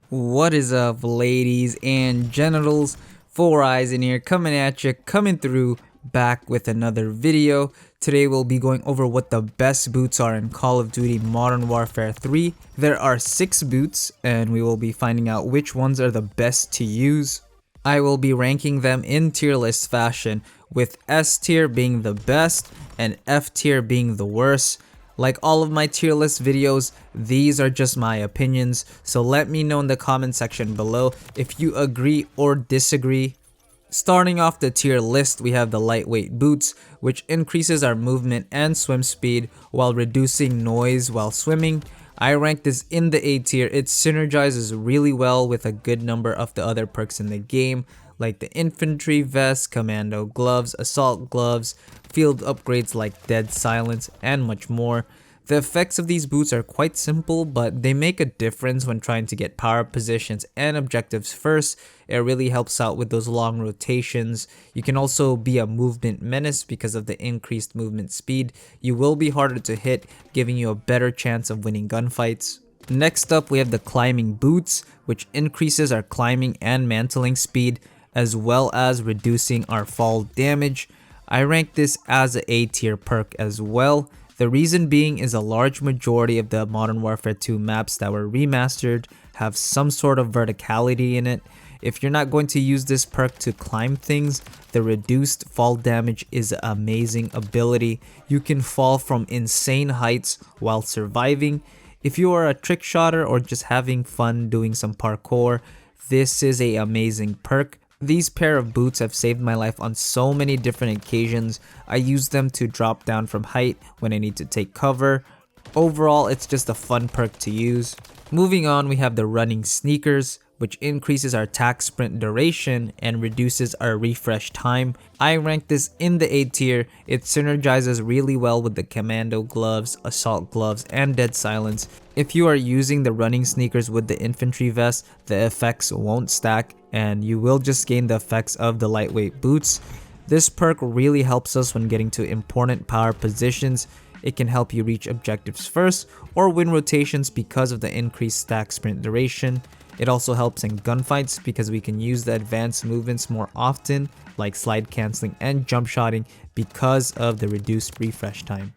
What is up, ladies and genitals? Four Eyes in here, coming at you, coming through, back with another video. Today we'll be going over what the best boots are in Call of Duty Modern Warfare 3. There are 6 boots, and we will be finding out which ones are the best to use. I will be ranking them in tier list fashion, with S tier being the best and F tier being the worst. Like all of my tier list videos, these are just my opinions, so let me know in the comment section below if you agree or disagree. Starting off the tier list, we have the lightweight boots, which increases our movement and swim speed while reducing noise while swimming. I rank this in the A tier. It synergizes really well with a good number of the other perks in the game, like the infantry vest, commando gloves, assault gloves, field upgrades like dead silence, and much more. The effects of these boots are quite simple, but they make a difference when trying to get power positions and objectives first. It really helps out with those long rotations. You can also be a movement menace because of the increased movement speed. You will be harder to hit, giving you a better chance of winning gunfights. Next up, we have the climbing boots, which increases our climbing and mantling speed, as well as reducing our fall damage. I rank this as an A tier perk as well. The reason being is a large majority of the Modern Warfare 2 maps that were remastered have some sort of verticality in it. If you're not going to use this perk to climb things, the reduced fall damage is an amazing ability. You can fall from insane heights while surviving. If you are a trick shotter or just having fun doing some parkour, this is an amazing perk. These pair of boots have saved my life on so many different occasions. I use them to drop down from height when I need to take cover. Overall, it's just a fun perk to use. Moving on, we have the running sneakers, which increases our attack sprint duration and reduces our refresh time. I rank this in the A tier. It synergizes really well with the commando gloves, assault gloves, and dead silence. If you are using the running sneakers with the infantry vest, the effects won't stack and you will just gain the effects of the lightweight boots. This perk really helps us when getting to important power positions. It can help you reach objectives first or win rotations because of the increased stack sprint duration. It also helps in gunfights because we can use the advanced movements more often, like slide canceling and jump shotting, because of the reduced refresh time.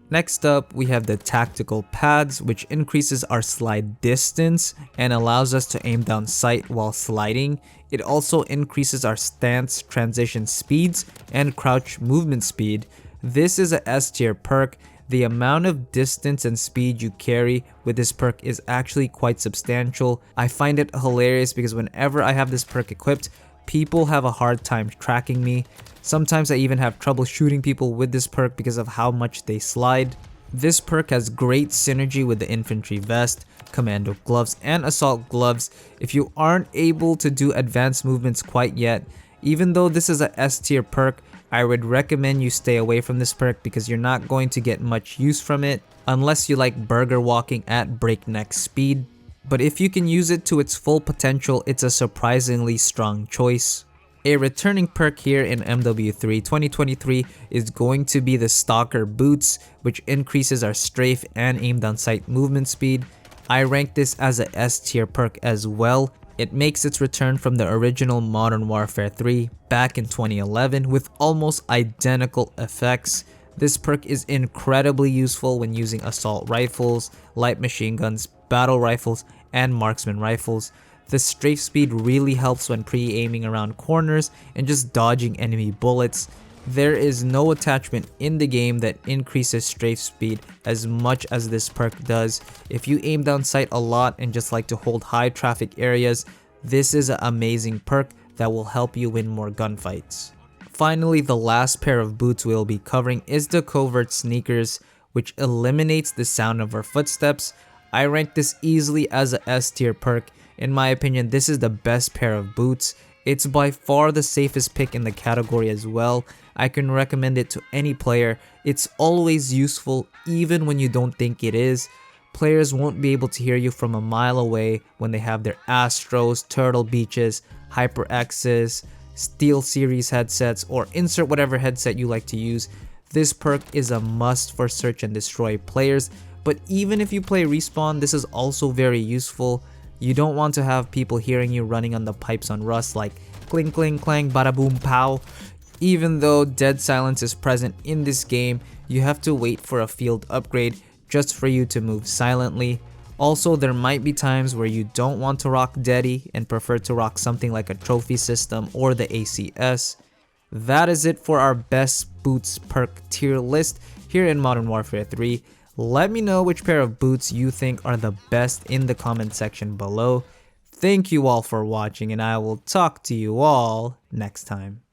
Next up, we have the tactical pads, which increases our slide distance and allows us to aim down sight while sliding. It also increases our stance transition speeds and crouch movement speed. This is a S tier perk. The amount of distance and speed you carry with this perk is actually quite substantial. I find it hilarious because whenever I have this perk equipped, people have a hard time tracking me. Sometimes I even have trouble shooting people with this perk because of how much they slide. This perk has great synergy with the infantry vest, commando gloves, and assault gloves. If you aren't able to do advanced movements quite yet, even though this is a S tier perk, I would recommend you stay away from this perk because you're not going to get much use from it unless you like burger walking at breakneck speed. But if you can use it to its full potential, it's a surprisingly strong choice. A returning perk here in MW3 2023 is going to be the Stalker Boots, which increases our strafe and aim down sight movement speed. I rank this as a S tier perk as well. It makes its return from the original Modern Warfare 3 back in 2011 with almost identical effects. This perk is incredibly useful when using assault rifles, light machine guns, battle rifles, and marksman rifles. The strafe speed really helps when pre-aiming around corners and just dodging enemy bullets. There is no attachment in the game that increases strafe speed as much as this perk does. If you aim down sight a lot and just like to hold high traffic areas, this is an amazing perk that will help you win more gunfights. Finally, the last pair of boots we'll be covering is the Covert Sneakers, which eliminates the sound of our footsteps. I rank this easily as a S tier perk. In my opinion, this is the best pair of boots. It's by far the safest pick in the category as well. I can recommend it to any player. It's always useful even when you don't think it is. Players won't be able to hear you from a mile away when they have their Astros, Turtle Beaches, HyperX's, Steel Series headsets, or insert whatever headset you like to use. This perk is a must for search and destroy players, but even if you play Respawn, this is also very useful. You don't want to have people hearing you running on the pipes on Rust like cling cling clang bada boom pow. Even though dead silence is present in this game, you have to wait for a field upgrade just for you to move silently. Also, there might be times where you don't want to rock Deady and prefer to rock something like a trophy system or the ACS. That is it for our best boots perk tier list here in Modern Warfare 3. Let me know which pair of boots you think are the best in the comment section below. Thank you all for watching, and I will talk to you all next time.